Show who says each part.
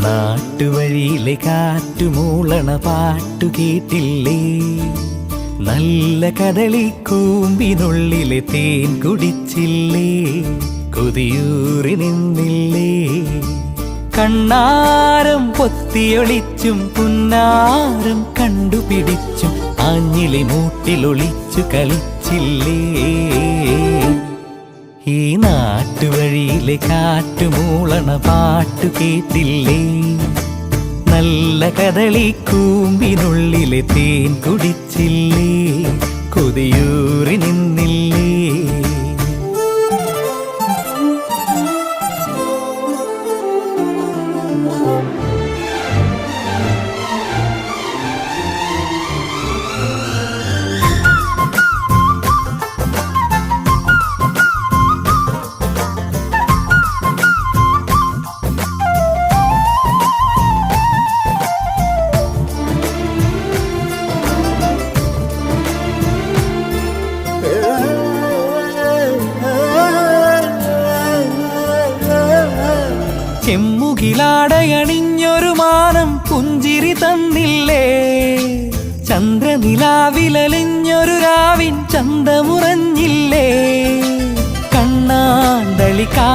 Speaker 1: നാട്ടുവഴിയിലെ കാറ്റുമൂളണ പാട്ടു കേട്ടില്ലേ? നല്ല കദളിക്കൂമ്പിനുള്ളിലെ തേൻ കുടിച്ചില്ലേ? കൊതിയൂറി നിന്നില്ലേ? കണ്ണാരം പൊത്തിയൊളിച്ചും പുന്നാരം കണ്ടുപിടിച്ചും ആഞ്ഞിലി മൂട്ടിലൊളിച്ചു കളിച്ചില്ലേ? ഈ നാട്ടുവഴിയിലെ കാറ്റുമൂളണ പാട്ടു കേട്ടില്ലേ? നല്ല കദളിക്കൂമ്പിനുള്ളിലെ തേൻ കുടിച്ചില്ലേ? കൊതിയൂറി നിന്നില്ലേ? ചെമ്മുകിലാടയണിഞ്ഞൊരു മാനം പുഞ്ചിരി തന്നില്ലേ? ചന്ദ്രനിലാവിലലിഞ്ഞൊരു രാവിൻ ചന്തമുറഞ്ഞില്ലേ? കണ്ണാന്തളിക്കാ